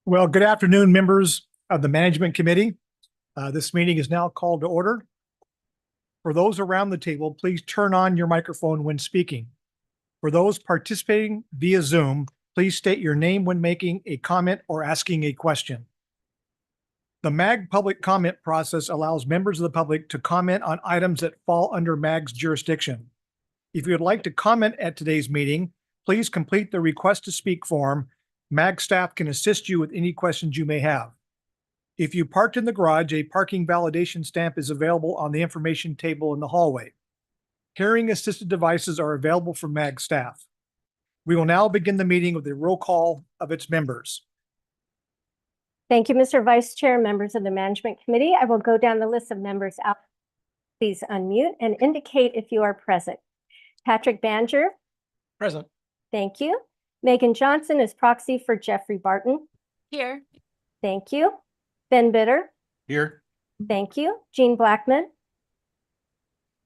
Well, good afternoon, members of the Management Committee. This meeting is now called to order. For those around the table, please turn on your microphone when speaking. For those participating via Zoom, please state your name when making a comment or asking a question. The MAG public comment process allows members of the public to comment on items that fall under MAG's jurisdiction. If you would like to comment at today's meeting, please complete the request to speak form. MAG staff can assist you with any questions you may have. If you parked in the garage, a parking validation stamp is available on the information table in the hallway. Hearing assisted devices are available from MAG staff. We will now begin the meeting with a roll call of its members. Thank you, Mr. Vice Chair, members of the Management Committee. I will go down the list of members out. Please unmute and indicate if you are present. Patrick Banger. Present. Thank you. Megan Johnson is proxy for Jeffrey Barton. Here. Thank you. Ben Bitter. Here. Thank you. Jean Blackman.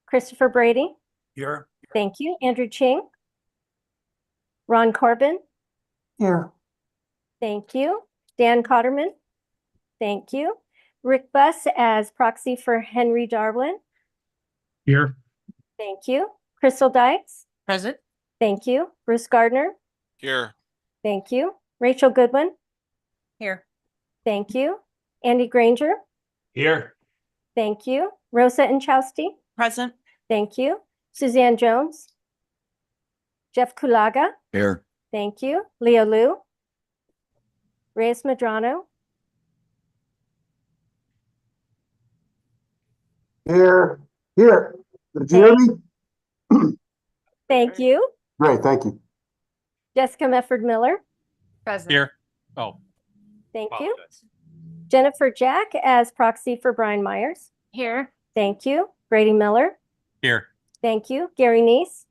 Christopher Brady. Here. Thank you. Andrew Ching. Ron Corbin. Here. Thank you. Dan Cotterman. Thank you. Rick Buss as proxy for Henry Darwin. Here. Thank you. Crystal Dykes. Present. Thank you. Bruce Gardner. Here. Thank you. Rachel Goodwin. Here. Thank you. Andy Granger. Here. Thank you. Rosa Inchausti. Present. Thank you. Suzanne Jones. Jeff Kulaga. Here. Thank you. Leo Liu. Reyes Medrano. Here. Did you hear me? Thank you. Great, thank you. Jessica Mefford Miller. Present. Here. Oh. Thank you. Jennifer Jack as proxy for Brian Myers. Here. Thank you. Brady Miller. Here. Thank you. Gary Neese.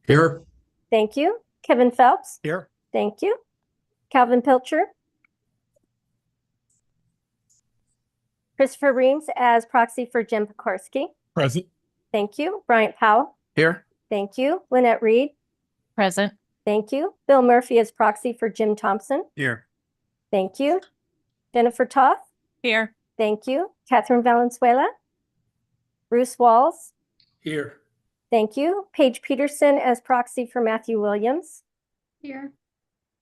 Here. Thank you. Kevin Phelps. Here. Thank you. Calvin Pilcher. Christopher Reams as proxy for Jim Pekorski. Present. Thank you. Bryant Powell. Here. Thank you. Lynette Reed. Present. Thank you. Bill Murphy as proxy for Jim Thompson. Here. Thank you. Jennifer Toth. Here. Thank you. Catherine Valenzuela. Bruce Walls. Here. Thank you. Paige Peterson as proxy for Matthew Williams. Here.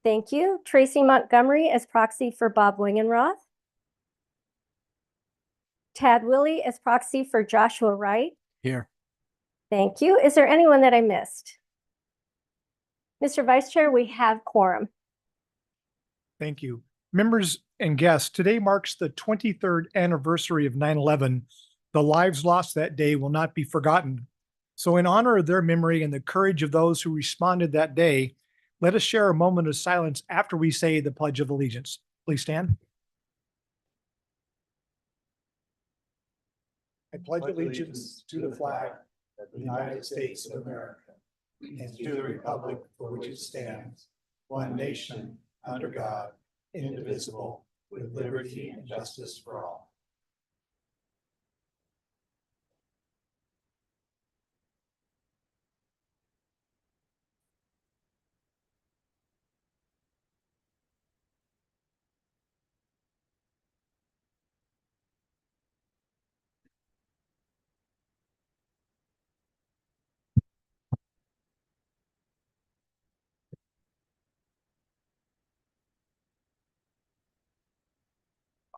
Thank you. Tracy Montgomery as proxy for Bob Wingenroth. Tad Willie as proxy for Joshua Wright. Here. Thank you. Is there anyone that I missed? Mr. Vice Chair, we have quorum. Thank you. Members and guests, today marks the 23rd anniversary of 9/11. The lives lost that day will not be forgotten. So in honor of their memory and the courage of those who responded that day, let us share a moment of silence after we say the Pledge of Allegiance. Please stand. I pledge allegiance to the flag of the United States of America and to the republic for which it stands, one nation, under God, indivisible, with liberty and justice for all.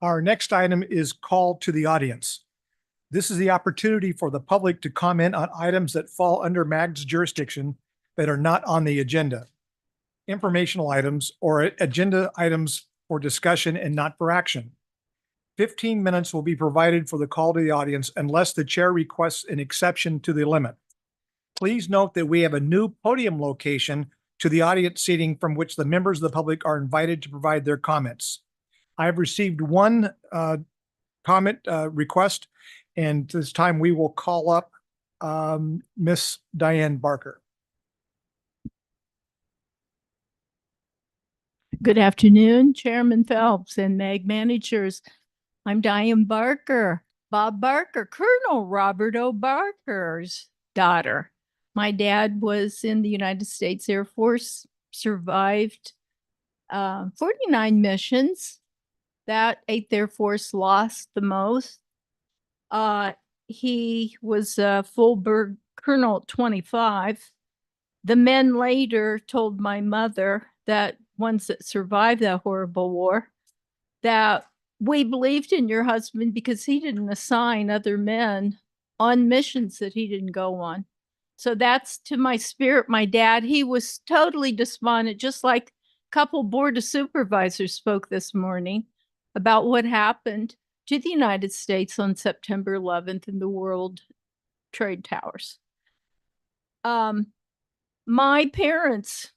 Our next item is call to the audience. This is the opportunity for the public to comment on items that fall under MAG's jurisdiction that are not on the agenda. Informational items or agenda items for discussion and not for action. 15 minutes will be provided for the call to the audience unless the chair requests an exception to the limit. Please note that we have a new podium location to the audience seating from which the members of the public are invited to provide their comments. I've received one comment request, and this time we will call up Miss Diane Barker. Good afternoon, Chairman Phelps and MAG managers. I'm Diane Barker, Bob Barker, Colonel Robert O. Barker's daughter. My dad was in the United States Air Force, survived 49 missions, that 8th Air Force lost the most. He was a Fulberg Colonel at 25. The men later told my mother, that ones that survived that horrible war, that we believed in your husband because he didn't assign other men on missions that he didn't go on. So that's to my spirit. My dad, he was totally despondent, just like a couple board of supervisors spoke this morning about what happened to the United States on September 11th in the World Trade Towers. My parents,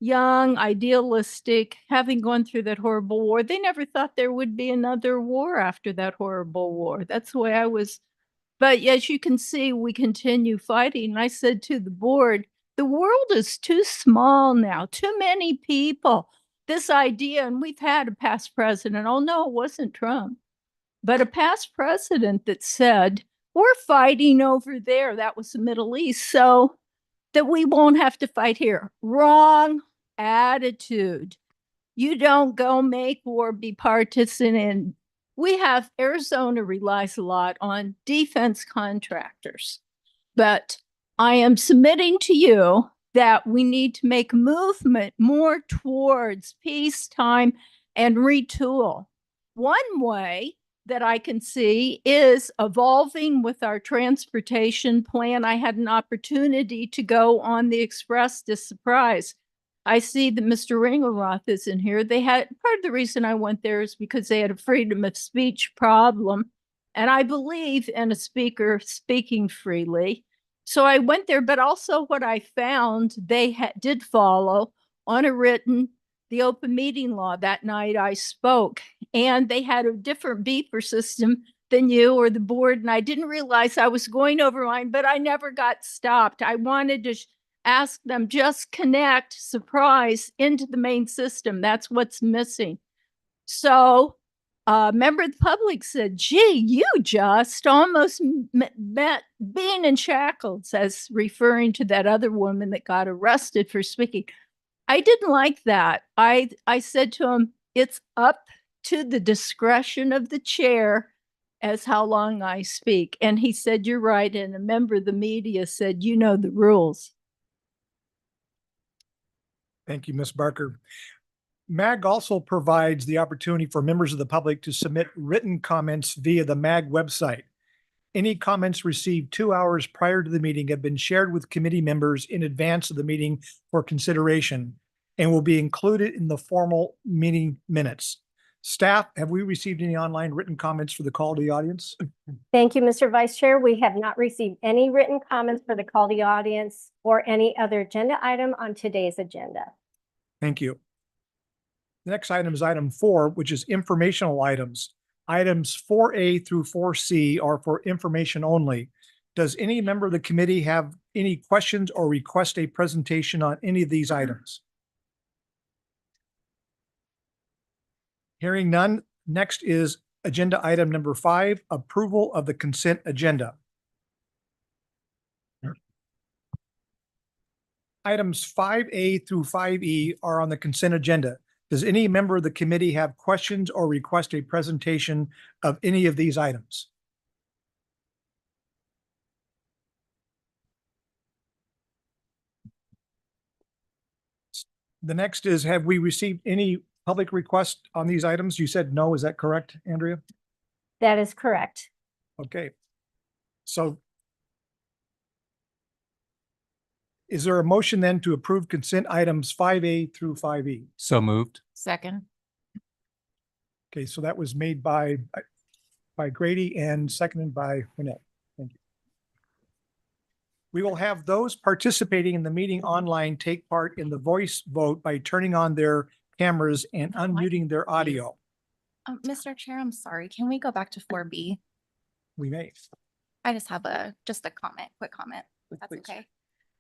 young, idealistic, having gone through that horrible war, they never thought there would be another war after that horrible war. That's the way I was. But as you can see, we continue fighting. And I said to the board, the world is too small now, too many people. This idea, and we've had a past president, oh no, it wasn't Trump, but a past president that said, we're fighting over there. That was the Middle East. So that we won't have to fight here. Wrong attitude. You don't go make war, be partisan in. We have, Arizona relies a lot on defense contractors, but I am submitting to you that we need to make movement more towards peacetime and retool. One way that I can see is evolving with our transportation plan. I had an opportunity to go on the Express to Surprise. I see that Mr. Ringelroth is in here. They had, part of the reason I went there is because they had a freedom of speech problem. And I believe in a speaker speaking freely. So I went there, but also what I found, they did follow on a written, the open meeting law. That night I spoke, and they had a different beeper system than you or the board. And I didn't realize I was going over mine, but I never got stopped. I wanted to ask them, just connect Surprise into the main system. That's what's missing. So a member of the public said, gee, you just almost met being in shackles, as referring to that other woman that got arrested for speaking. I didn't like that. I said to him, it's up to the discretion of the chair as how long I speak. And he said, you're right. And a member of the media said, you know the rules. Thank you, Ms. Barker. MAG also provides the opportunity for members of the public to submit written comments via the MAG website. Any comments received 2 hours prior to the meeting have been shared with committee members in advance of the meeting for consideration and will be included in the formal meeting minutes. Staff, have we received any online written comments for the call to the audience? Thank you, Mr. Vice Chair. We have not received any written comments for the call to the audience or any other agenda item on today's agenda. Thank you. The next item is item 4, which is informational items. Items 4A through 4C are for information only. Does any member of the committee have any questions or request a presentation on any of these items? Hearing none, next is agenda item number 5, approval of the consent agenda. Items 5A through 5E are on the consent agenda. Does any member of the committee have questions or request a presentation of any of these items? The next is, have we received any public requests on these items? You said no, is that correct, Andrea? That is correct. Okay. So is there a motion then to approve consent items 5A through 5E? So moved. Second. Okay, so that was made by Grady and seconded by Winnett. Thank you. We will have those participating in the meeting online take part in the voice vote by turning on their cameras and unmuting their audio. Mr. Chair, I'm sorry. Can we go back to 4B? We may. I just have just a comment, quick comment. That's Please. okay.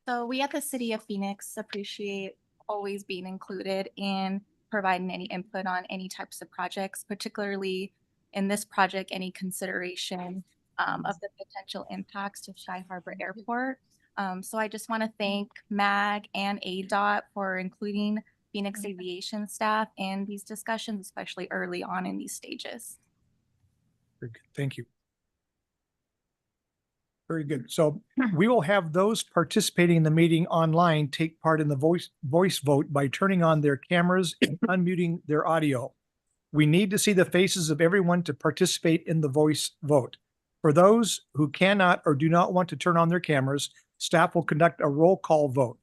So we at the City of Phoenix appreciate always being included in providing any input on any types of projects, particularly in this project, any consideration of the potential impacts to Sky Harbor Airport. So I just want to thank MAG and ADOT for including Phoenix Aviation staff in these discussions, especially early on in these stages. Very good. Thank you. Very good. So we will have those participating in the meeting online take part in the voice vote by turning on their cameras and unmuting their audio. We need to see the faces of everyone to participate in the voice vote. For those who cannot or do not want to turn on their cameras, staff will conduct a roll call vote.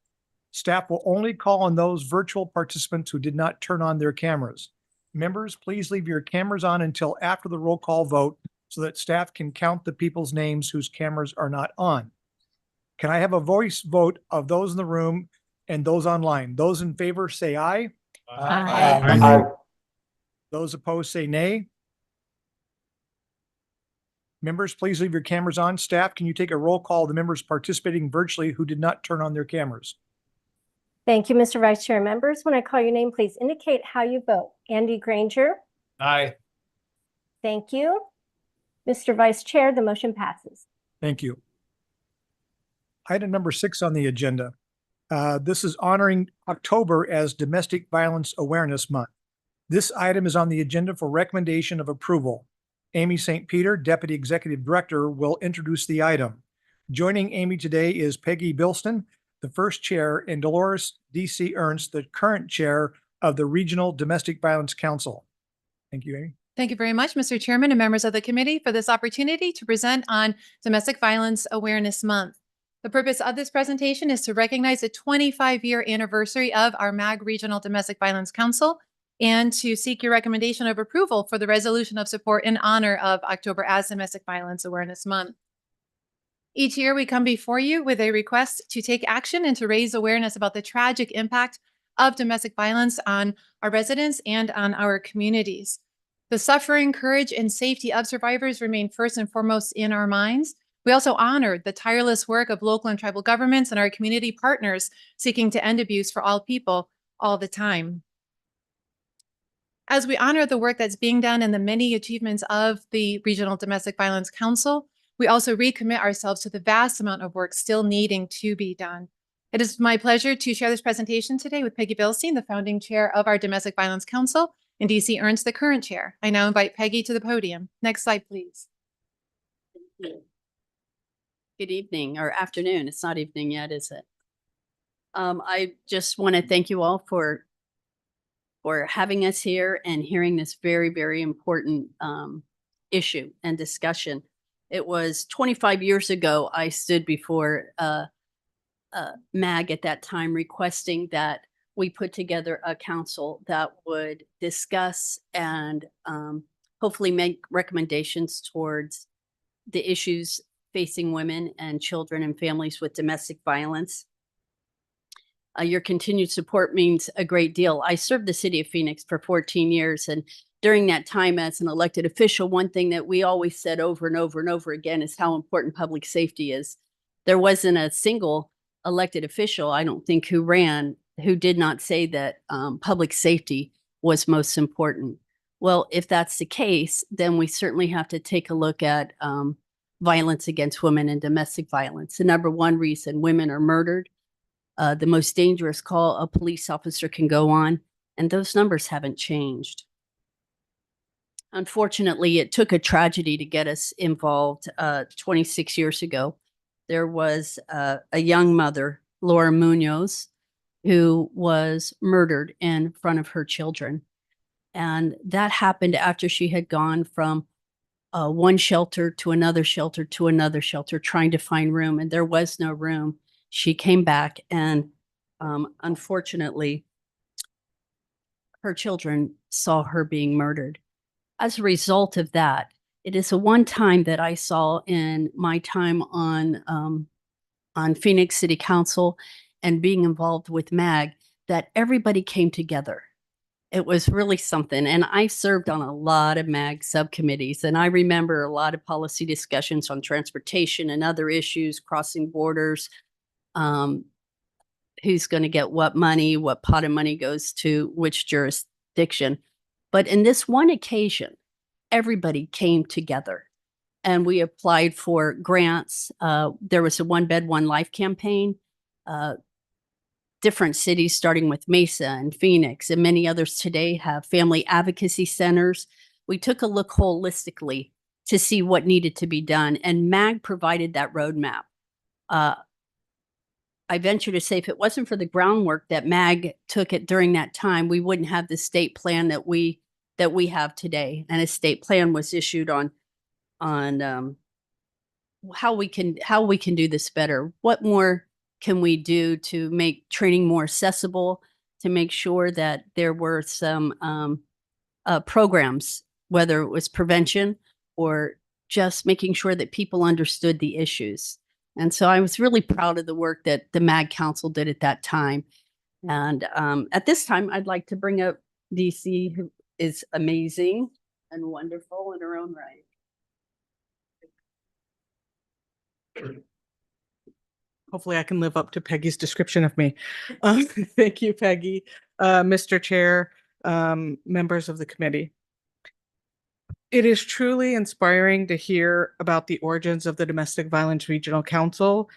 Staff will only call on those virtual participants who did not turn on their cameras. Members, please leave your cameras on until after the roll call vote so that staff can count the people's names whose cameras are not on. Can I have a voice vote of those in the room and those online? Those in favor say aye. Aye. Those opposed say nay. Members, please leave your cameras on. Staff, can you take a roll call of the members participating virtually who did not turn on their cameras? Thank you, Mr. Vice Chair. Members, when I call your name, please indicate how you vote. Andy Granger. Aye. Thank you. Mr. Vice Chair, the motion passes. Thank you. Item number 6 on the agenda. This is honoring October as Domestic Violence Awareness Month. This item is on the agenda for recommendation of approval. Amy St. Peter, Deputy Executive Director, will introduce the item. Joining Amy today is Peggy Bilston, the first chair, and Dolores D.C. Ernst, the current chair of the Regional Domestic Violence Council. Thank you, Amy. Thank you very much, Mr. Chairman and members of the committee, for this opportunity to present on Domestic Violence Awareness Month. The purpose of this presentation is to recognize the 25-year anniversary of our MAG Regional Domestic Violence Council and to seek your recommendation of approval for the resolution of support in honor of October as Domestic Violence Awareness Month. Each year, we come before you with a request to take action and to raise awareness about the tragic impact of domestic violence on our residents and on our communities. The suffering, courage, and safety of survivors remain first and foremost in our minds. We also honor the tireless work of local and tribal governments and our community partners seeking to end abuse for all people all the time. As we honor the work that's being done and the many achievements of the Regional Domestic Violence Council, we also recommit ourselves to the vast amount of work still needing to be done. It is my pleasure to share this presentation today with Peggy Bilstein, the founding chair of our Domestic Violence Council, and DC Ernst, the current chair. I now invite Peggy to the podium. Next slide, please. Good evening or afternoon. It's not evening yet, is it? I just want to thank you all for having us here and hearing this very, very important issue and discussion. It was 25 years ago I stood before MAG at that time requesting that we put together a council that would discuss and hopefully make recommendations towards the issues facing women and children and families with domestic violence. Your continued support means a great deal. I served the city of Phoenix for 14 years, and during that time as an elected official, one thing that we always said over and over and over again is how important public safety is. There wasn't a single elected official, I don't think, who did not say that public safety was most important. Well, if that's the case, then we certainly have to take a look at violence against women and domestic violence. The number one reason women are murdered, the most dangerous call a police officer can go on, and those numbers haven't changed. Unfortunately, it took a tragedy to get us involved 26 years ago. There was a young mother, Laura Munoz, who was murdered in front of her children. And that happened after she had gone from one shelter to another shelter to another shelter, trying to find room, and there was no room. She came back and unfortunately, her children saw her being murdered. As a result of that, it is the one time that I saw in my time on Phoenix City Council and being involved with MAG that everybody came together. It was really something. And I served on a lot of MAG subcommittees, and I remember a lot of policy discussions on transportation and other issues, crossing borders, who's going to get what money, what pot of money goes to which jurisdiction. But in this one occasion, everybody came together and we applied for grants. There was a One Bed, One Life campaign. different cities, starting with Mesa and Phoenix, and many others today have family advocacy centers. We took a look holistically to see what needed to be done, and MAG provided that roadmap. I venture to say if it wasn't for the groundwork that MAG took it during that time, we wouldn't have the state plan that we have today. And a state plan was issued on how we can do this better. What more can we do to make training more accessible, to make sure that there were some programs, whether it was prevention or just making sure that people understood the issues. And so I was really proud of the work that the MAG Council did at that time. And at this time, I'd like to bring up DC, who is amazing and wonderful in her own right. Hopefully I can live up to Peggy's description of me. Thank you, Peggy. Mr. Chair, members of the committee. It is truly inspiring to hear about the origins of the Domestic Violence Regional Council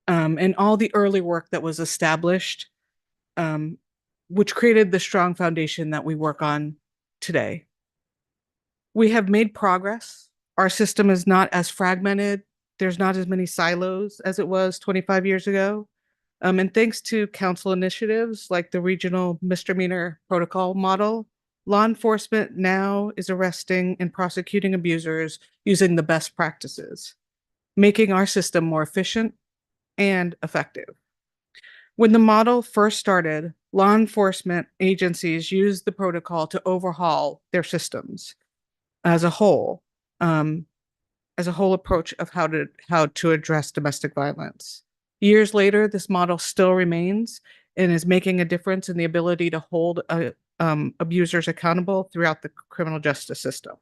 and all the early work that was established, which created the strong foundation that we work on today. We have made progress. Our system is not as fragmented. There's not as many silos as it was 25 years ago. And thanks to council initiatives like the regional misdemeanor protocol model, law enforcement now is arresting and prosecuting abusers using the best practices, making our system more efficient and effective. When the model first started, law enforcement agencies used the protocol to overhaul their systems as a whole approach of how to address domestic violence. Years later, this model still remains and is making a difference in the ability to hold abusers accountable throughout the criminal justice system.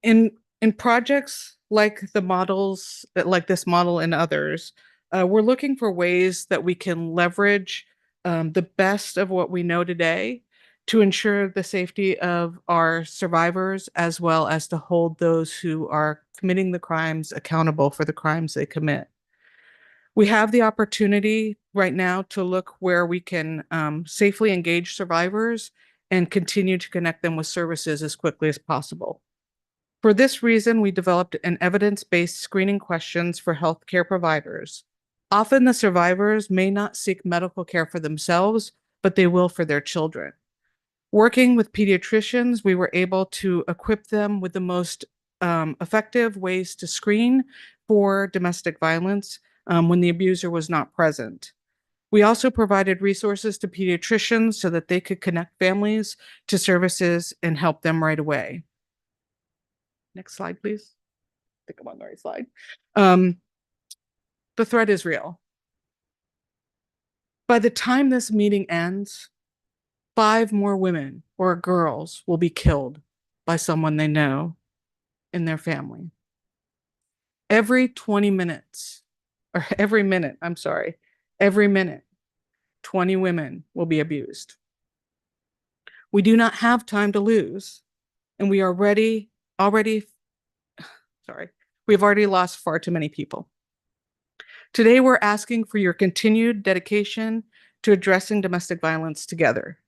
In projects like the models, like this model and others, we're looking for ways that we can leverage the best of what we know today to ensure the safety of our survivors, as well as to hold those who are committing the crimes accountable for the crimes they commit. We have the opportunity right now to look where we can safely engage survivors and continue to connect them with services as quickly as possible. For this reason, we developed an evidence-based screening questions for healthcare providers. Often the survivors may not seek medical care for themselves, but they will for their children. Working with pediatricians, we were able to equip them with the most effective ways to screen for domestic violence when the abuser was not present. We also provided resources to pediatricians so that they could connect families to services and help them right away. Next slide, please. I think I'm on the right slide. The threat is real. By the time this meeting ends, 5 more women or girls will be killed by someone they know in their family. Every 20 minutes, or every minute, 20 women will be abused. We do not have time to lose, and we are we've already lost far too many people. Today, we're asking for your continued dedication to addressing domestic violence together.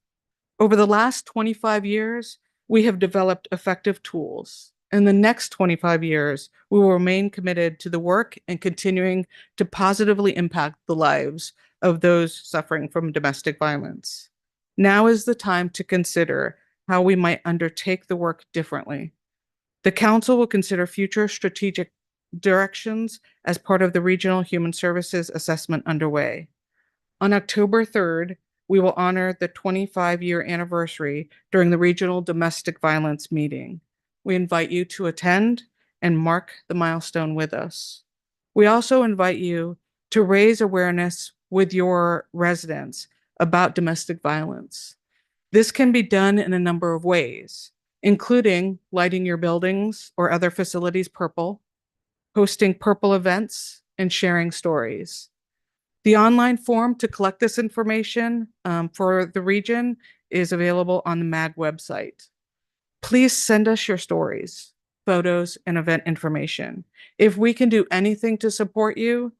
Over the last 25 years, we have developed effective tools. In the next 25 years, we will remain committed to the work and continuing to positively impact the lives of those suffering from domestic violence. Now is the time to consider how we might undertake the work differently. The Council will consider future strategic directions as part of the Regional Human Services Assessment underway. On October 3rd, we will honor the 25-year anniversary during the Regional Domestic Violence meeting. We invite you to attend and mark the milestone with us. We also invite you to raise awareness with your residents about domestic violence. This can be done in a number of ways, including lighting your buildings or other facilities purple, hosting purple events, and sharing stories. The online form to collect this information for the region is available on the MAG website. Please send us your stories, photos, and event information. If we can do anything to support you,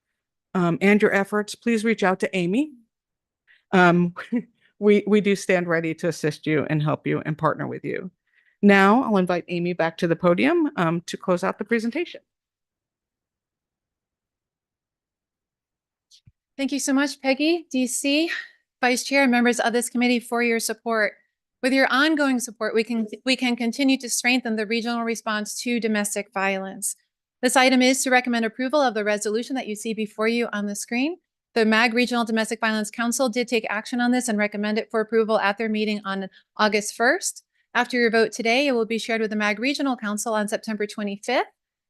and your efforts, please reach out to Amy. We do stand ready to assist you and help you and partner with you. Now I'll invite Amy back to the podium to close out the presentation. Thank you so much, Peggy, DC, Vice Chair, and members of this committee for your support. With your ongoing support, we can continue to strengthen the regional response to domestic violence. This item is to recommend approval of the resolution that you see before you on the screen. The MAG Regional Domestic Violence Council did take action on this and recommend it for approval at their meeting on August 1st. After your vote today, it will be shared with the MAG Regional Council on September 25th.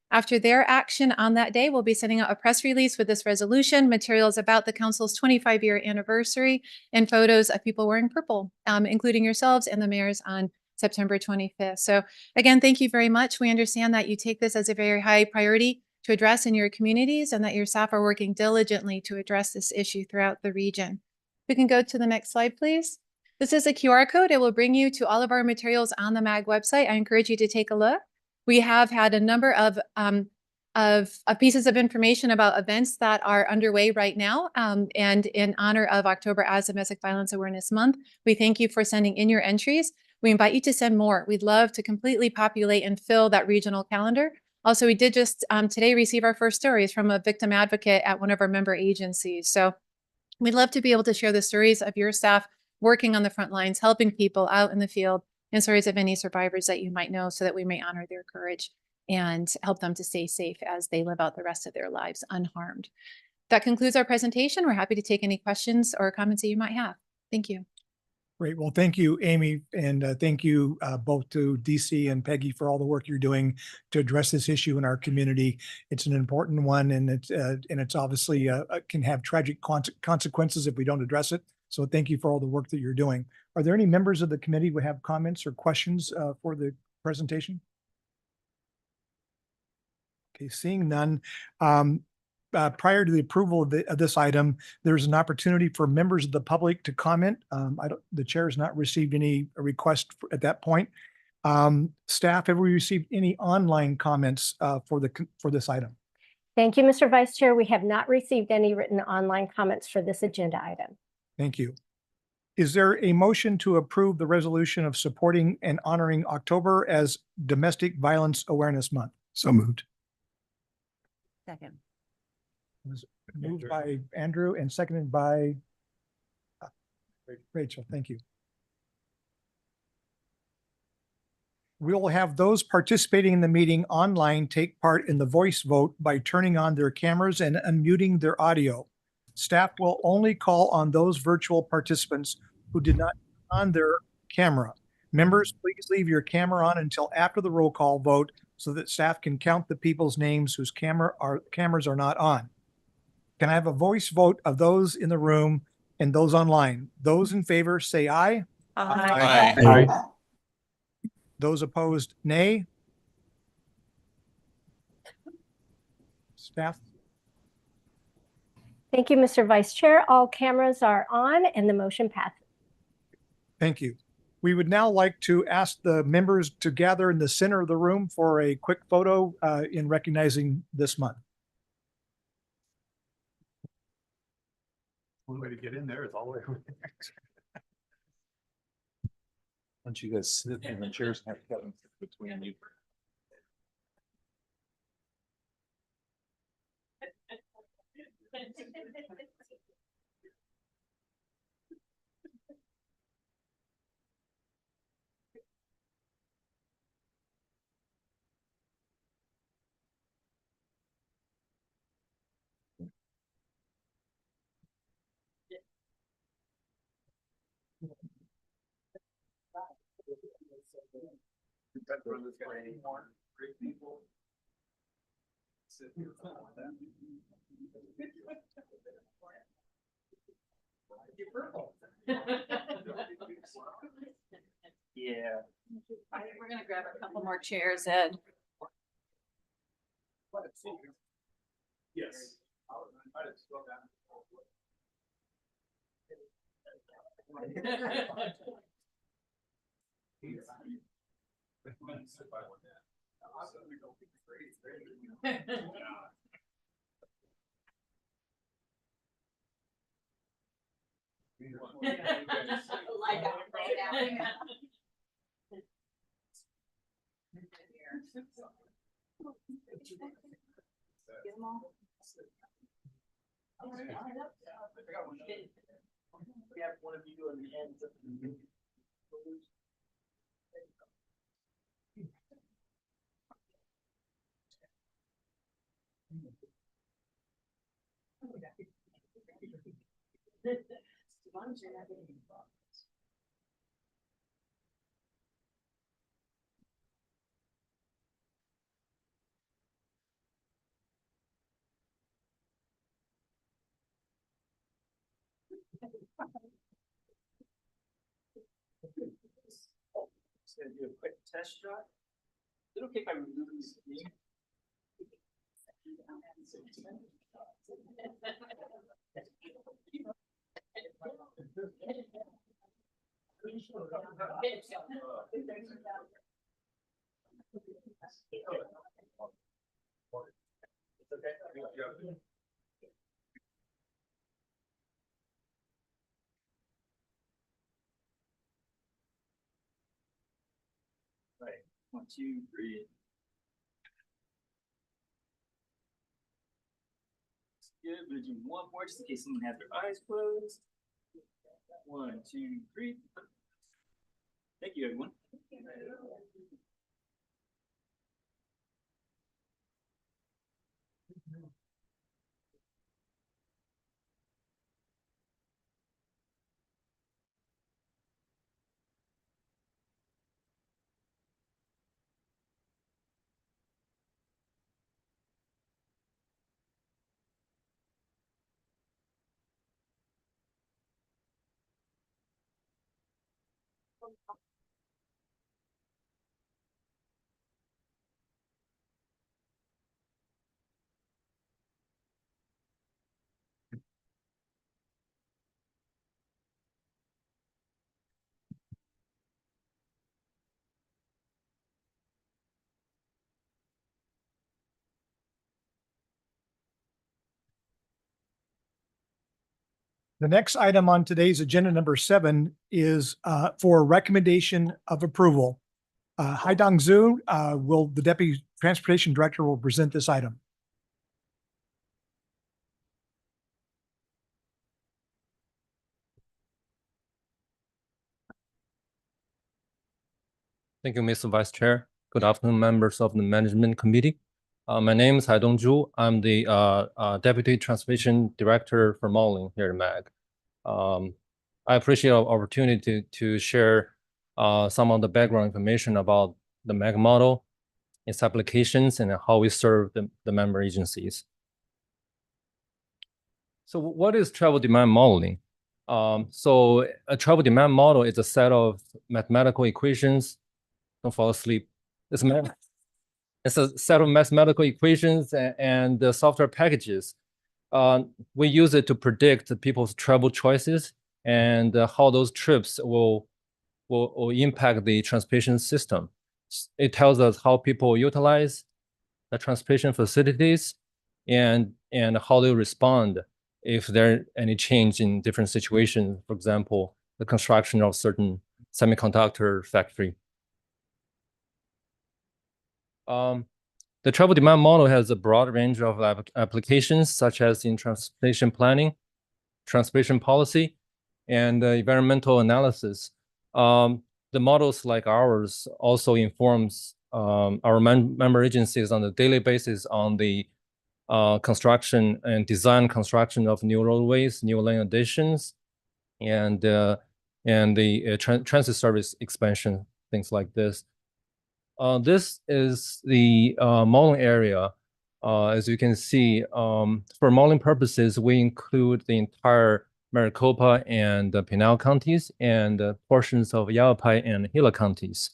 After their action on that day, we'll be sending out a press release with this resolution, materials about the council's 25-year anniversary, and photos of people wearing purple, including yourselves and the mayors on September 25th. So again, thank you very much. We understand that you take this as a very high priority to address in your communities and that your staff are working diligently to address this issue throughout the region. We can go to the next slide, please. This is a QR code. It will bring you to all of our materials on the MAG website. I encourage you to take a look. We have had a number of pieces of information about events that are underway right now. And in honor of October as Domestic Violence Awareness Month, we thank you for sending in your entries. We invite you to send more. We'd love to completely populate and fill that regional calendar. Also, we did just today receive our first stories from a victim advocate at one of our member agencies. So we'd love to be able to share the stories of your staff working on the front lines, helping people out in the field, and stories of any survivors that you might know so that we may honor their courage and help them to stay safe as they live out the rest of their lives unharmed. That concludes our presentation. We're happy to take any questions or comments that you might have. Thank you. Great. Well, thank you, Amy, and thank you both to DC and Peggy for all the work you're doing to address this issue in our community. It's an important one, and it's obviously can have tragic consequences if we don't address it. So thank you for all the work that you're doing. Are there any members of the committee who have comments or questions for the presentation? Okay, seeing none. Prior to the approval of this item, there's an opportunity for members of the public to comment. The chair has not received any request at that point. Staff, have we received any online comments for this item? Thank you, Mr. Vice Chair. We have not received any written online comments for this agenda item. Thank you. Is there a motion to approve the resolution of supporting and honoring October as Domestic Violence Awareness Month? So moved. Second. Moved by Andrew and seconded by Rachel. Thank you. We will have those participating in the meeting online take part in the voice vote by turning on their cameras and unmuting their audio. Staff will only call on those virtual participants who did not turn on their camera. Members, please leave your camera on until after the roll call vote so that staff can count the people's names whose cameras are not on. Can I have a voice vote of those in the room and those online? Those in favor say aye. Aye. Aye. Those opposed, nay. Staff? Thank you, Mr. Vice Chair. All cameras are on and the motion passes. Thank you. We would now like to ask the members to gather in the center of the room for a quick photo in recognizing this month. One way to get in there is all the way over there. Once you guys sit in the chairs and have Kevin sit between you. Yeah. I think we're gonna grab a couple more chairs, Ed. Yes. Just gonna do a quick test shot. Is it okay if I remove this name? It's okay. Right, 1, 2, 3. Good, we're gonna do one more just in case someone has their eyes closed. 1, 2, 3. Thank you, everyone. The next item on today's agenda, number 7, is for recommendation of approval. Haidong Zhu, the Deputy Transportation Director will present this item. Thank you, Mr. Vice Chair. Good afternoon, members of the Management Committee. My name is Haidong Zhu. I'm the Deputy Transportation Director for modeling here at MAG. I appreciate the opportunity to share some of the background information about the MAG model, its applications, and how we serve the member agencies. So what is travel demand modeling? So a travel demand model is a set of mathematical equations. Don't fall asleep. It's a set of mathematical equations and the software packages. We use it to predict people's travel choices and how those trips will impact the transportation system. It tells us how people utilize the transportation facilities and how they respond if there any change in different situations. For example, the construction of certain semiconductor factory. The travel demand model has a broad range of applications, such as in transportation planning, transportation policy, and environmental analysis. The models like ours also informs our member agencies on a daily basis on the construction and design construction of new roadways, new lane additions, and the transit service expansion, things like this. This is the modeling area. As you can see, for modeling purposes, we include the entire Maricopa and Pinal counties and portions of Yavapai and Gila counties.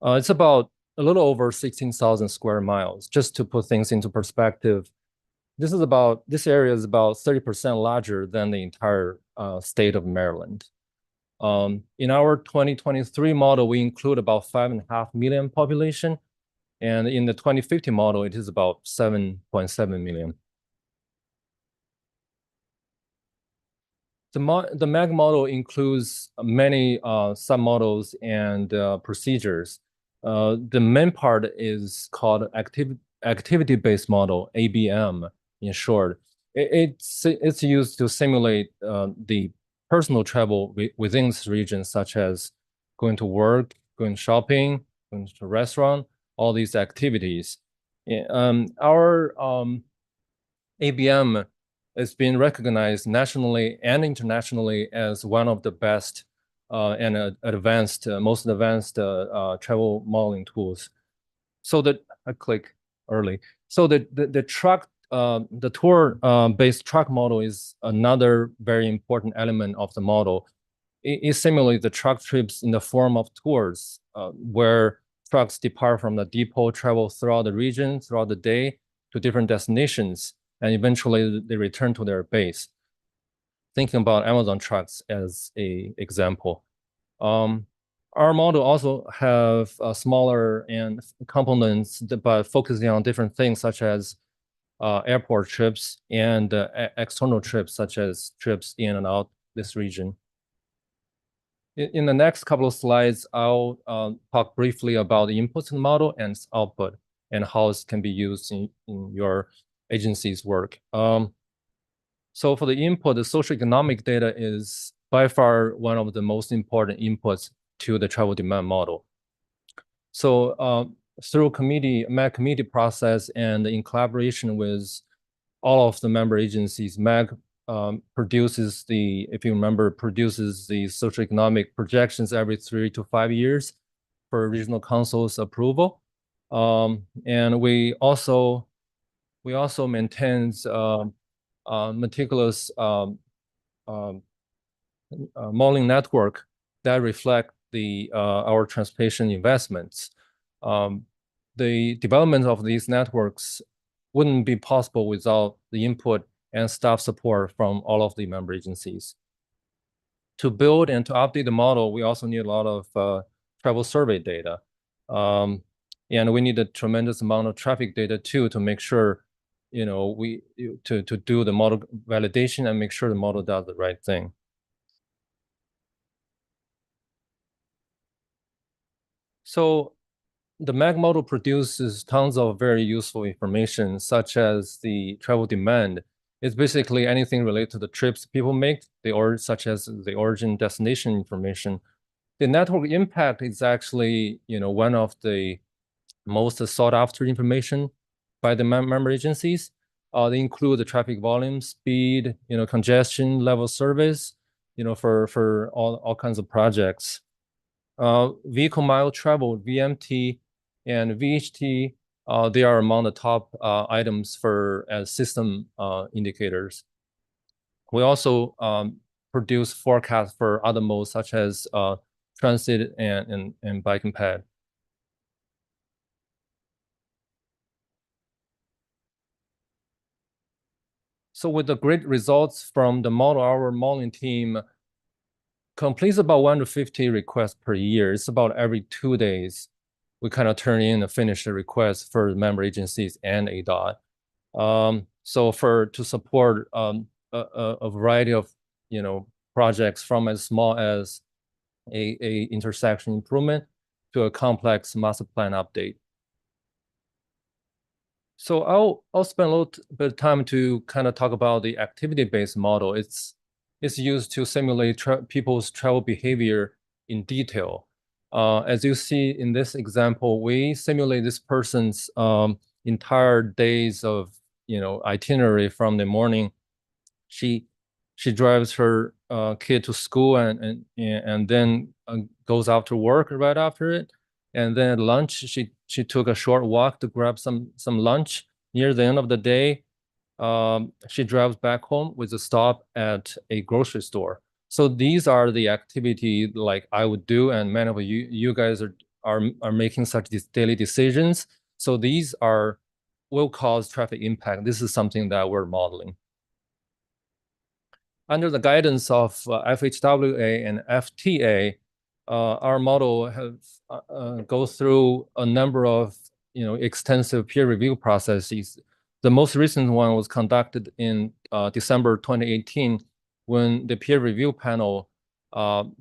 It's about a little over 16,000 square miles. Just to put things into perspective, this area is about 30% larger than the entire state of Maryland. In our 2023 model, we include about 5.5 million population. And in the 2050 model, it is about 7.7 million. The MAG model includes many submodels and procedures. The main part is called activity-based model, ABM in short. It's used to simulate the personal travel within this region, such as going to work, going shopping, going to a restaurant, all these activities. Our ABM has been recognized nationally and internationally as one of the best and most advanced travel modeling tools. So I click early. So the tour-based truck model is another very important element of the model. It simulates the truck trips in the form of tours, where trucks depart from the depot, travel throughout the region, throughout the day to different destinations, and eventually they return to their base. Thinking about Amazon trucks as an example. Our model also have smaller and components, but focusing on different things such as airport trips and external trips, such as trips in and out this region. In the next couple of slides, I'll talk briefly about the inputs in the model and its output and how it can be used in your agency's work. So for the input, the socioeconomic data is by far one of the most important inputs to the travel demand model. So through MAG committee process and in collaboration with all of the member agencies, MAG produces the socioeconomic projections every 3 to 5 years for regional council's approval. And we also maintain meticulous modeling network that reflect our transportation investments. The development of these networks wouldn't be possible without the input and staff support from all of the member agencies. To build and to update the model, we also need a lot of travel survey data. And we need a tremendous amount of traffic data too to make sure, to do the model validation and make sure the model does the right thing. So the MAG model produces tons of very useful information, such as the travel demand. It's basically anything related to the trips people make, such as the origin destination information. The network impact is actually, one of the most sought after information by the member agencies. They include the traffic volume, speed, congestion level service, for all kinds of projects. Vehicle mile travel, VMT, and VHT, they are among the top items as system indicators. We also produce forecasts for other modes such as transit and bike and ped. So with the great results from the model, our modeling team completes about 150 requests per year. It's about every 2 days. We kind of turn in and finish the request for the member agencies and ADOT. So to support a variety of projects from as small as a intersection improvement to a complex master plan update. So I'll spend a little bit of time to kind of talk about the activity-based model. It's used to simulate people's travel behavior in detail. As you see in this example, we simulate this person's entire days of itinerary from the morning. She drives her kid to school and then goes out to work right after it. And then at lunch, she took a short walk to grab some lunch. Near the end of the day, she drives back home with a stop at a grocery store. So these are the activity like I would do, and many of you guys are making such daily decisions. So these will cause traffic impact. This is something that we're modeling. Under the guidance of FHWA and FTA, our model goes through a number of extensive peer review processes. The most recent one was conducted in December 2018 when the peer review panel,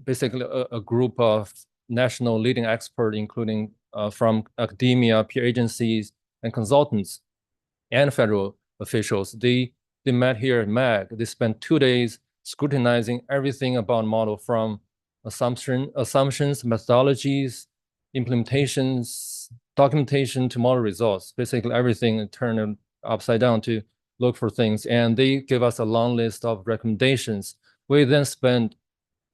basically a group of national leading experts, including from academia, peer agencies, and consultants, and federal officials, they met here at MAG. They spent 2 days scrutinizing everything about model, from assumptions, methodologies, implementations, documentation to model results. Basically everything turned upside down to look for things. And they give us a long list of recommendations. We then spent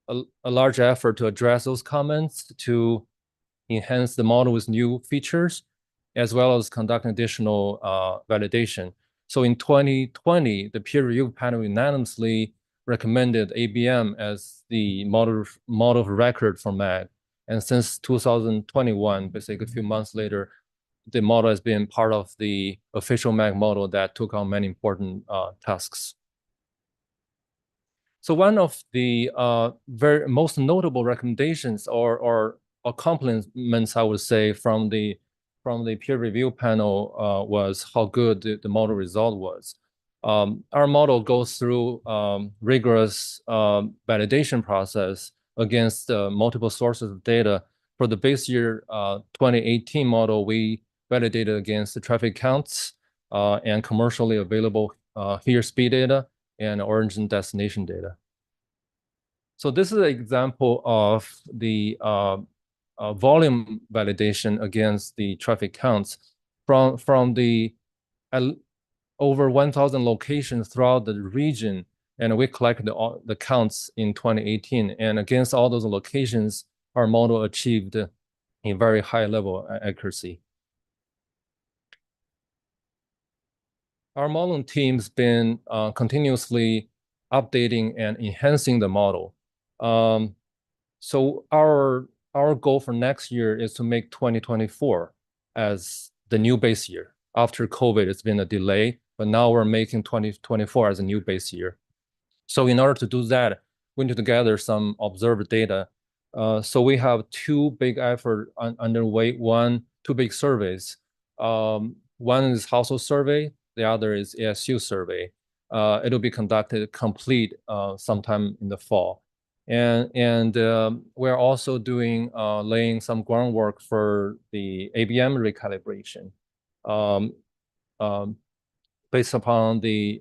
a large effort to address those comments, to enhance the model with new features, as well as conduct additional validation. So in 2020, the peer review panel unanimously recommended ABM as the model of record for MAG. And since 2021, basically a few months later, the model has been part of the official MAG model that took on many important tasks. So one of the very most notable recommendations or compliments, I would say, from the peer review panel was how good the model result was. Our model goes through rigorous validation process against multiple sources of data. For the base year 2018 model, we validated against the traffic counts and commercially available here speed data and origin destination data. So this is an example of the volume validation against the traffic counts from the over 1,000 locations throughout the region, and we collected the counts in 2018. And against all those locations, our model achieved a very high level of accuracy. Our modeling team's been continuously updating and enhancing the model. So our goal for next year is to make 2024 as the new base year. After COVID, it's been a delay, but now we're making 2024 as a new base year. So in order to do that, we need to gather some observed data. So we have two big efforts underway. Two big surveys. One is household survey. The other is ASU survey. It'll be conducted complete sometime in the fall. And we're also doing laying some groundwork for the ABM recalibration. Based upon the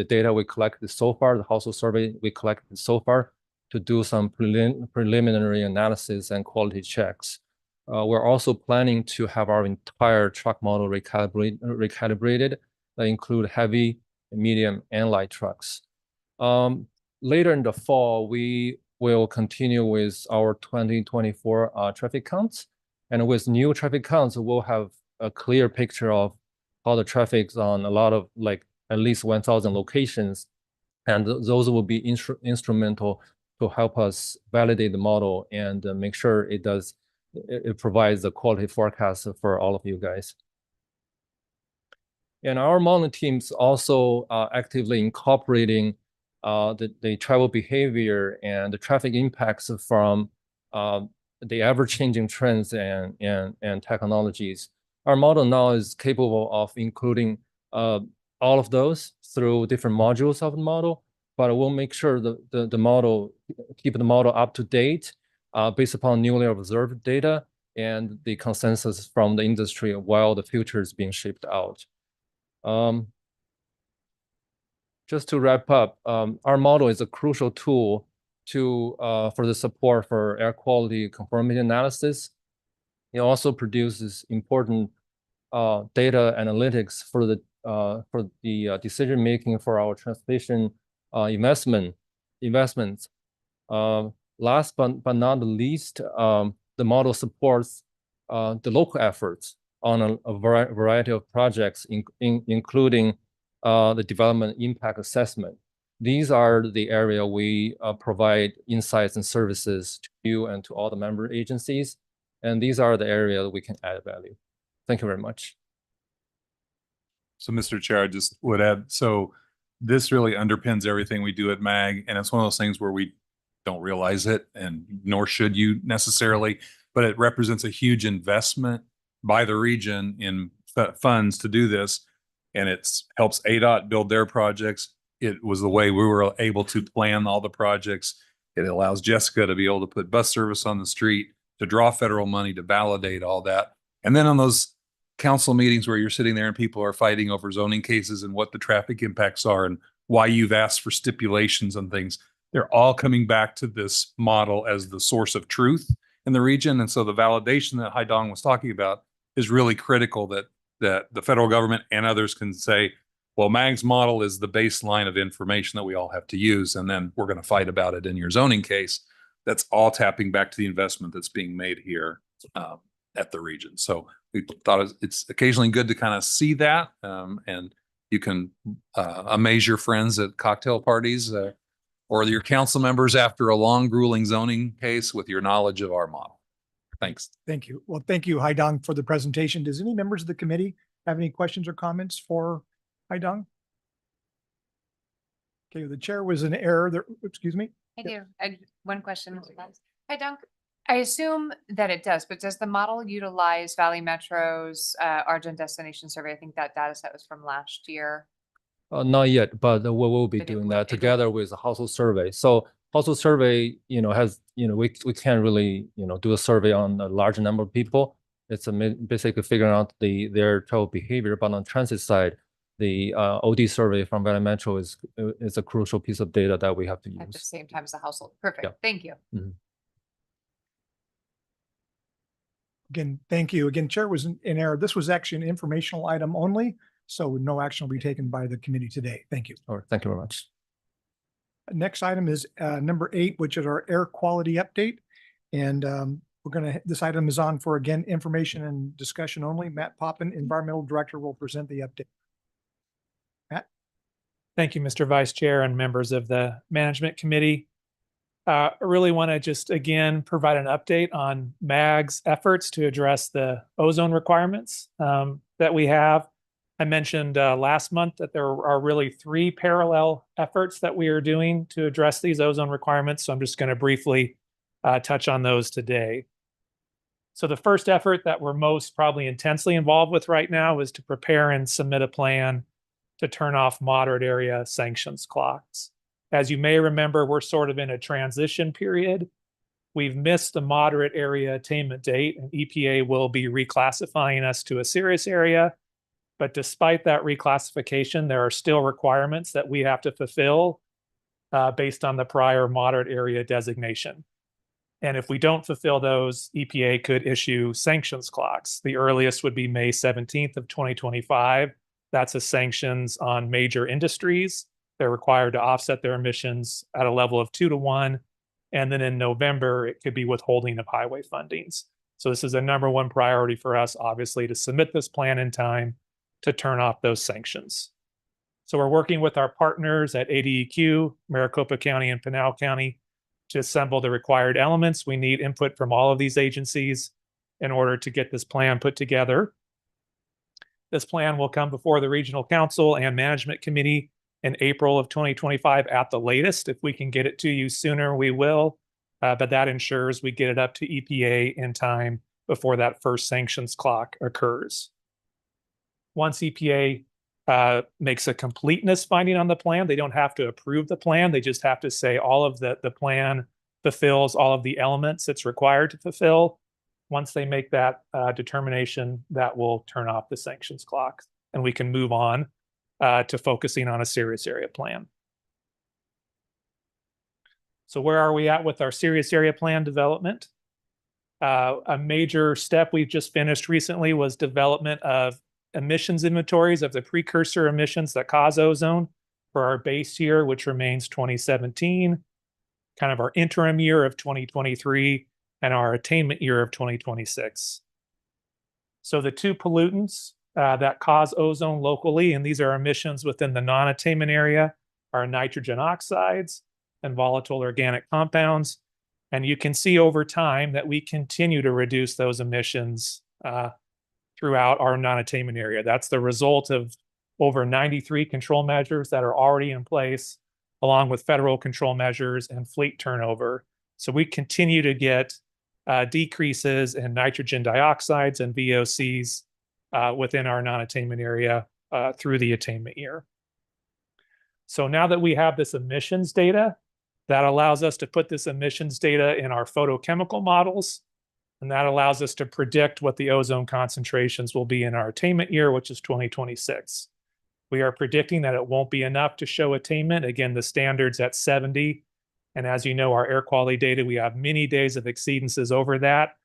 data we collected so far, the household survey we collected so far, to do some preliminary analysis and quality checks. We're also planning to have our entire truck model recalibrated that include heavy, medium, and light trucks. Later in the fall, we will continue with our 2024 traffic counts. And with new traffic counts, we'll have a clear picture of how the traffic's on a lot of, like, at least 1,000 locations. And those will be instrumental to help us validate the model and make sure it provides a quality forecast for all of you guys. And our modeling teams also actively incorporating the travel behavior and the traffic impacts from the ever-changing trends and technologies. Our model now is capable of including all of those through different modules of the model, but we'll make sure the model, keep the model up to date based upon newly observed data and the consensus from the industry while the future is being shaped out. Just to wrap up, our model is a crucial tool for the support for air quality conformity analysis. It also produces important data analytics for the decision making for our transportation investments. Last but not least, the model supports the local efforts on a variety of projects, including the development impact assessment. These are the area we provide insights and services to you and to all the member agencies. And these are the areas we can add value. Thank you very much. So, Mr. Chair, I just would add, so this really underpins everything we do at MAG. And it's one of those things where we don't realize it, and nor should you necessarily, but it represents a huge investment by the region in funds to do this. And it helps ADOT build their projects. it was the way we were able to plan all the projects. It allows Jessica to be able to put bus service on the street, to draw federal money, to validate all that. And then on those council meetings where you're sitting there and people are fighting over zoning cases and what the traffic impacts are and why you've asked for stipulations and things, they're all coming back to this model as the source of truth in the region. And so the validation that Haidong was talking about is really critical, that the federal government and others can say, well, MAG's model is the baseline of information that we all have to use, and then we're going to fight about it in your zoning case. That's all tapping back to the investment that's being made here at the region. So we thought it's occasionally good to kind of see that, and you can amaze your friends at cocktail parties or your council members after a long, grueling zoning case with your knowledge of our model. Thanks. Thank you. Well, thank you, Haidong, for the presentation. Does any members of the committee have any questions or comments for Haidong? Okay, the chair was in error there. Excuse me. I do. One question. Hi, Dunk. I assume that it does, but does the model utilize Valley Metro's Argent Destination Survey? I think that data set was from last year. Not yet, but we will be But it doing will- that it will- together with the household survey. So household survey, has, we can't really, do a survey on a large number of people. It's basically figuring out their travel behavior, but on transit side, the OD survey from Valley Metro is a crucial piece of data that we have to At the use. same time as the household. Perfect. Yeah. Thank you. Again, thank you. Again, chair was in error. This was actually an informational item only, so no action will be taken by the committee today. Thank you. All right, thank you very much. Next item is number 8, which is our air quality update. And this item is on for, again, information and discussion only. Matt Poppin, Environmental Director, will present the update. Matt? Thank you, Mr. Vice Chair and members of the Management Committee. I really want to just again provide an update on MAG's efforts to address the ozone requirements that we have. I mentioned last month that there are really 3 parallel efforts that we are doing to address these ozone requirements. So I'm just going to briefly touch on those today. So the first effort that we're most probably intensely involved with right now is to prepare and submit a plan to turn off moderate area sanctions clocks. As you may remember, we're sort of in a transition period. We've missed the moderate area attainment date, and EPA will be reclassifying us to a serious area. But despite that reclassification, there are still requirements that we have to fulfill based on the prior moderate area designation. And if we don't fulfill those, EPA could issue sanctions clocks. The earliest would be May 17th of 2025. That's a sanctions on major industries. They're required to offset their emissions at a level of 2 to 1. And then in November, it could be withholding of highway fundings. So this is a number 1 priority for us, obviously, to submit this plan in time to turn off those sanctions. So we're working with our partners at ADEQ, Maricopa County and Pinal County to assemble the required elements. We need input from all of these agencies in order to get this plan put together. This plan will come before the Regional Council and Management Committee in April of 2025 at the latest. If we can get it to you sooner, we will. But that ensures we get it up to EPA in time before that first sanctions clock occurs. Once EPA makes a completeness finding on the plan, they don't have to approve the plan. They just have to say all of the plan fulfills all of the elements it's required to fulfill. Once they make that determination, that will turn off the sanctions clock, and we can move on to focusing on a serious area plan. So where are we at with our serious area plan development? A major step we've just finished recently was development of emissions inventories of the precursor emissions that cause ozone for our base year, which remains 2017, kind of our interim year of 2023, and our attainment year of 2026. So the 2 pollutants that cause ozone locally, and these are emissions within the non-attainment area, are nitrogen oxides and volatile organic compounds. And you can see over time that we continue to reduce those emissions throughout our non-attainment area. That's the result of over 93 control measures that are already in place, along with federal control measures and fleet turnover. So we continue to get decreases in nitrogen dioxides and VOCs within our non-attainment area through the attainment year. So now that we have this emissions data, that allows us to put this emissions data in our photochemical models. And that allows us to predict what the ozone concentrations will be in our attainment year, which is 2026. We are predicting that it won't be enough to show attainment. Again, the standard's at 70. And as you know, our air quality data, we have many days of exceedances over that.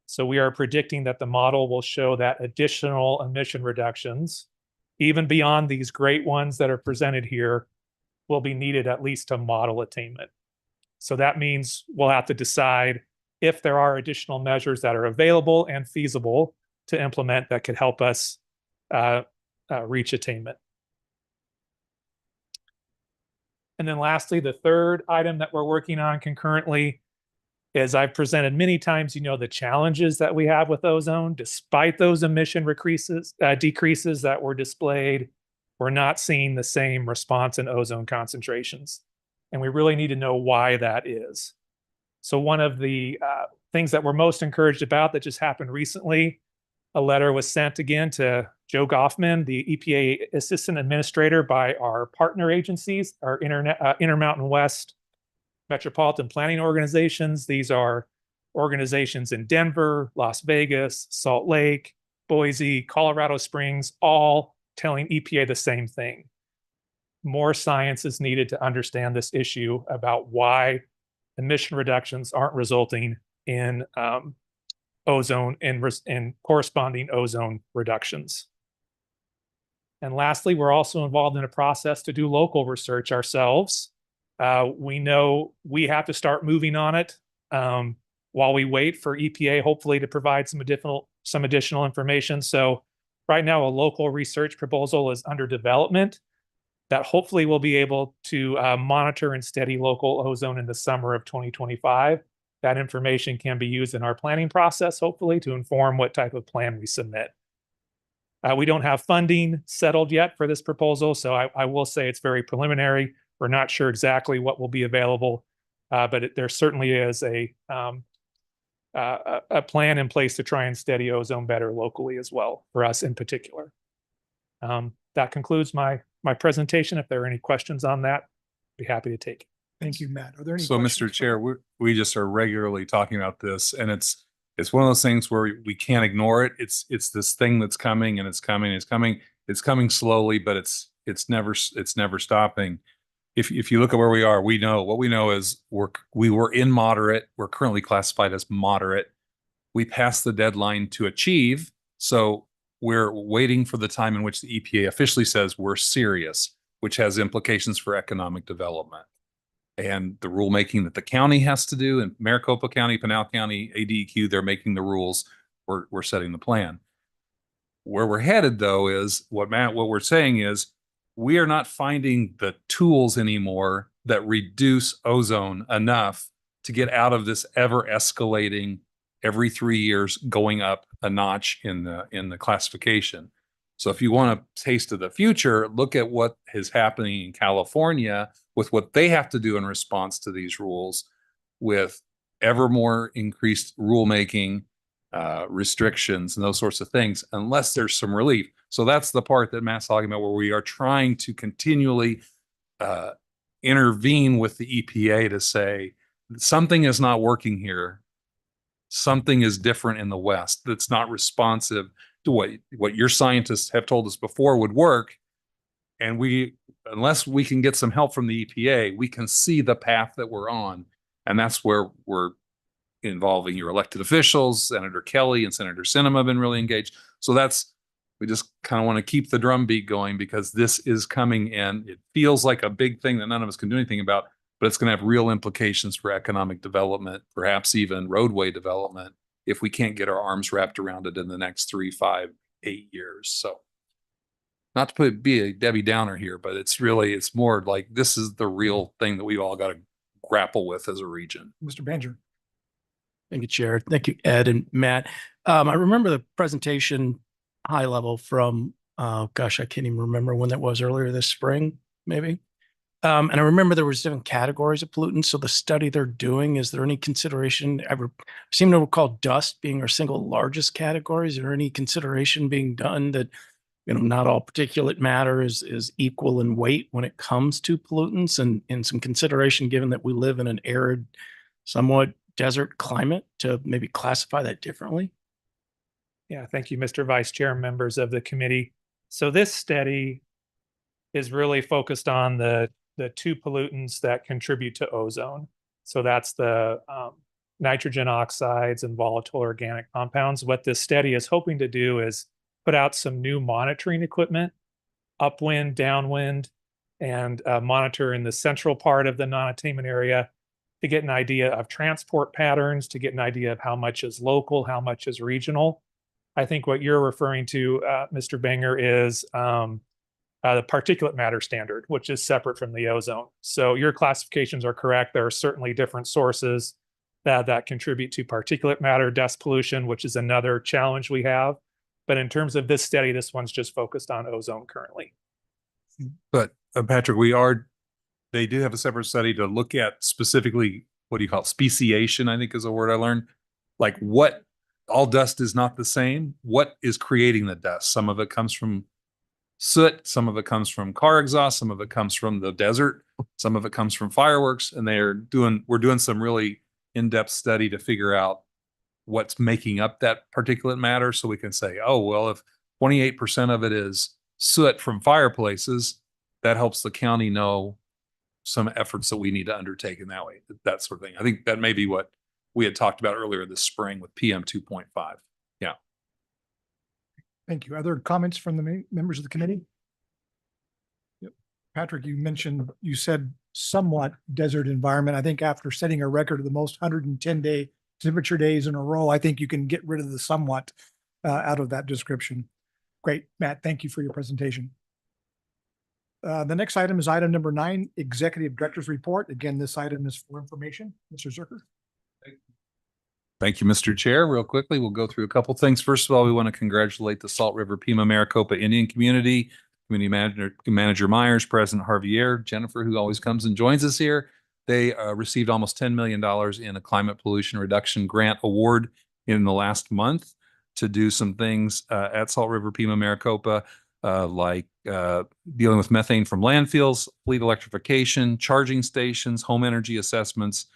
So we are predicting that the model will show that additional emission reductions, even beyond these great ones that are presented here, will be needed at least to model attainment. So that means we'll have to decide if there are additional measures that are available and feasible to implement that could help us reach attainment. And then lastly, the third item that we're working on concurrently is I've presented many times, you know, the challenges that we have with ozone. Despite those emission decreases that were displayed, we're not seeing the same response in ozone concentrations. And we really need to know why that is. So one of the things that we're most encouraged about that just happened recently, a letter was sent again to Joe Goffman, the EPA Assistant Administrator, by our partner agencies, our Intermountain West Metropolitan Planning Organizations. These are organizations in Denver, Las Vegas, Salt Lake, Boise, Colorado Springs, all telling EPA the same thing. More science is needed to understand this issue about why emission reductions aren't resulting in ozone and corresponding ozone reductions. And lastly, we're also involved in a process to do local research ourselves. We know we have to start moving on it while we wait for EPA, hopefully, to provide some additional information. So right now, a local research proposal is under development that hopefully will be able to monitor and study local ozone in the summer of 2025. That information can be used in our planning process, hopefully, to inform what type of plan we submit. We don't have funding settled yet for this proposal, so I will say it's very preliminary. We're not sure exactly what will be available, but there certainly is a plan in place to try and study ozone better locally as well, for us in particular. That concludes my presentation. If there are any questions on that, I'd be happy to take it. Thank you, Matt. Are there any So, questions? Mr. Chair, we just are regularly talking about this, and it's one of those things where we can't ignore it. It's this thing that's coming, and it's coming slowly, but it's never stopping. If you look at where we are, what we know is we were in moderate. We're currently classified as moderate. We passed the deadline to achieve, so we're waiting for the time in which the EPA officially says we're serious, which has implications for economic development. And the rulemaking that the county has to do, in Maricopa County, Pinal County, ADEQ, they're making the rules. We're setting the plan. Where we're headed, though, is what we're saying is we are not finding the tools anymore that reduce ozone enough to get out of this ever escalating, every 3 years going up a notch in the classification. So if you want a taste of the future, look at what is happening in California with what they have to do in response to these rules, with ever more increased rulemaking, restrictions, and those sorts of things, unless there's some relief. So that's the part that Matt's talking about, where we are trying to continually intervene with the EPA to say something is not working here. Something is different in the West that's not responsive to what your scientists have told us before would work. And unless we can get some help from the EPA, we can see the path that we're on. And that's where we're involving your elected officials. Senator Kelly and Senator Sinema have been really engaged. So we just kind of want to keep the drumbeat going, because this is coming in. It feels like a big thing that none of us can do anything about, but it's going to have real implications for economic development, perhaps even roadway development, if we can't get our arms wrapped around it in the next 3, 5, 8 years. So not to be a Debbie Downer here, but it's more like this is the real thing that we've all got to grapple with as a region. Mr. Banger. Thank you, Chair. Thank you, Ed and Matt. I remember the presentation high level from, I can't even remember when that was, earlier this spring, maybe. And I remember there was different categories of pollutants. So the study they're doing, is there any consideration? I seem to recall dust being our single largest category. Is there any consideration being done that not all particulate matter is equal in weight when it comes to pollutants, and some consideration given that we live in an arid, somewhat desert climate, to maybe classify that differently? Yeah, thank you, Mr. Vice Chair, and members of the committee. So this study is really focused on the two pollutants that contribute to ozone. So that's the nitrogen oxides and volatile organic compounds. What this study is hoping to do is put out some new monitoring equipment, upwind, downwind, and monitor in the central part of the non-attainment area to get an idea of transport patterns, to get an idea of how much is local, how much is regional. I think what you're referring to, Mr. Banger, is the particulate matter standard, which is separate from the ozone. So your classifications are correct. There are certainly different sources that contribute to particulate matter, dust pollution, which is another challenge we have. But in terms of this study, this one's just focused on ozone currently. But Patrick, they do have a separate study to look at specifically, what do you call it? Speciation, I think is a word I learned. Like, what, all dust is not the same. What is creating the dust? Some of it comes from soot, some of it comes from car exhaust, some of it comes from the desert, some of it comes from fireworks, and we're doing some really in-depth study to figure out what's making up that particulate matter, so we can say, oh, well, if 28% of it is soot from fireplaces, that helps the county know some efforts that we need to undertake in that way, that sort of thing. I think that may be what we had talked about earlier this spring with PM 2.5. Yeah. Thank you. Other comments from the members of the committee? Yep. Patrick, you said somewhat desert environment. I think after setting a record of the most 110-day temperature days in a row, I think you can get rid of the somewhat out of that description. Great, Matt, thank you for your presentation. The next item is item number 9, Executive Director's Report. Again, this item is for information. Mr. Zuercher. Thank you, Mr. Chair. Real quickly, we'll go through a couple things. First of all, we want to congratulate the Salt River Pima Maricopa Indian Community, Community Manager Myers, President Javier, Jennifer, who always comes and joins us here. They received almost $10 million in a climate pollution reduction grant award in the last month to do some things at Salt River Pima Maricopa, like dealing with methane from landfills, fleet electrification, charging stations, home energy assessments,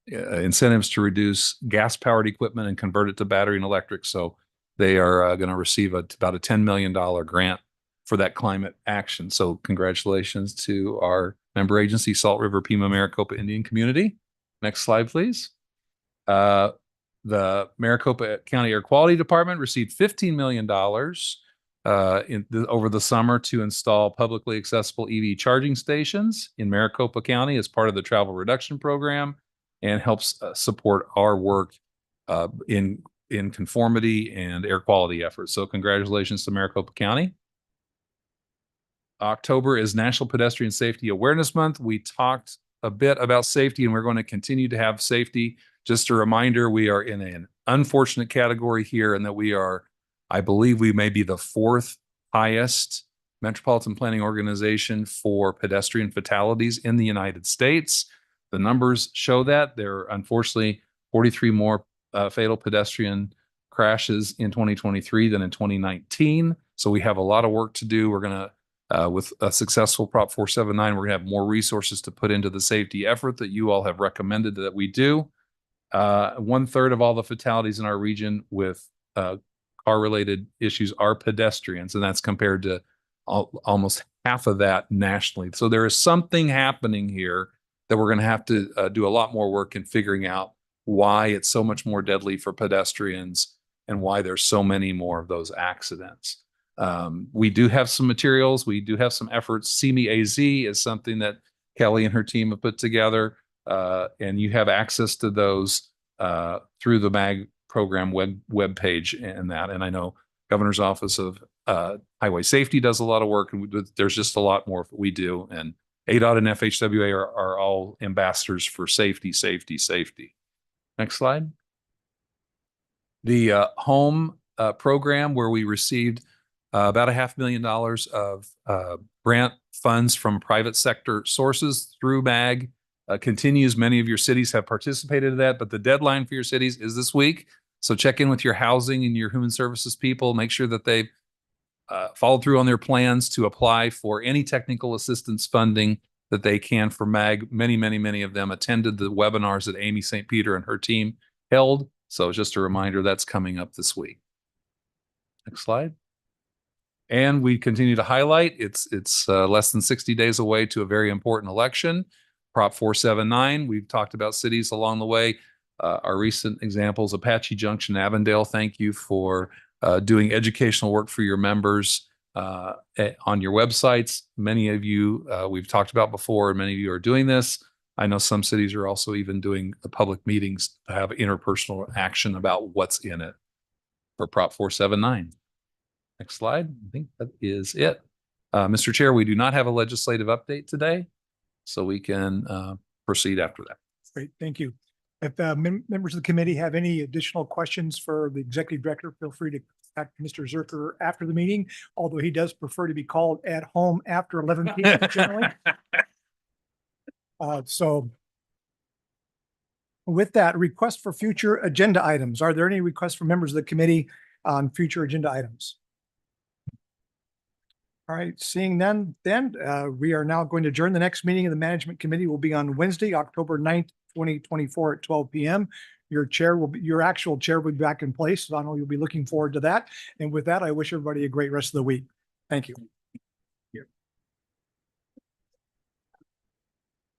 incentives to reduce gas-powered equipment and convert it to battery and electric. So they are going to receive about a $10 million grant for that climate action. So congratulations to our member agency, Salt River Pima Maricopa Indian Community. Next slide, please. The Maricopa County Air Quality Department received $15 million over the summer to install publicly accessible EV charging stations in Maricopa County as part of the travel reduction program, and helps support our work in conformity and air quality efforts. So congratulations to Maricopa County. October is National Pedestrian Safety Awareness Month. We talked a bit about safety, and we're going to continue to have safety. Just a reminder, we are in an unfortunate category here, and that we are, I believe we may be the 4th highest metropolitan planning organization for pedestrian fatalities in the United States. The numbers show that. There are unfortunately 43 more fatal pedestrian crashes in 2023 than in 2019. So we have a lot of work to do. We're going to, with a successful Prop 479, we're going to have more resources to put into the safety effort that you all have recommended that we do. 1/3 of all the fatalities in our region with car-related issues are pedestrians, and that's compared to almost half of that nationally. So there is something happening here that we're going to have to do a lot more work in figuring out why it's so much more deadly for pedestrians and why there's so many more of those accidents. We do have some materials. We do have some efforts. See Me AZ is something that Kelly and her team have put together, and you have access to those through the MAG program web page and that. And I know Governor's Office of Highway Safety does a lot of work, and there's just a lot more we do. And ADOT and FHWA are all ambassadors for safety, safety, safety. Next slide. The home program, where we received about $500,000 of grant funds from private sector sources through MAG, continues. Many of your cities have participated in that, but the deadline for your cities is this week. So check in with your housing and your human services people. Make sure that they've followed through on their plans to apply for any technical assistance funding that they can for MAG. Many of them attended the webinars that Amy St. Peter and her team held. So just a reminder, that's coming up this week. Next slide. And we continue to highlight, it's less than 60 days away to a very important election. Prop 479, we've talked about cities along the way. Our recent examples, Apache Junction, Avondale, thank you for doing educational work for your members on your websites. Many of you we've talked about before, and many of you are doing this. I know some cities are also even doing public meetings to have interpersonal action about what's in it for Prop 479. Next slide. I think that is it. Mr. Chair, we do not have a legislative update today, so we can proceed after that. Great, thank you. If members of the committee have any additional questions for the executive director, feel free to contact Mr. Zerker after the meeting, although he does prefer to be called at home after 11 p.m. generally. So with that, request for future agenda items. Are there any requests from members of the committee on future agenda items? All right, seeing none, then we are now going to adjourn. The next meeting of the management committee will be on Wednesday, October 9th, 2024 at 12 p.m. Your actual chair will be back in place. So I know you'll be looking forward to that. And with that, I wish everybody a great rest of the week. Thank you.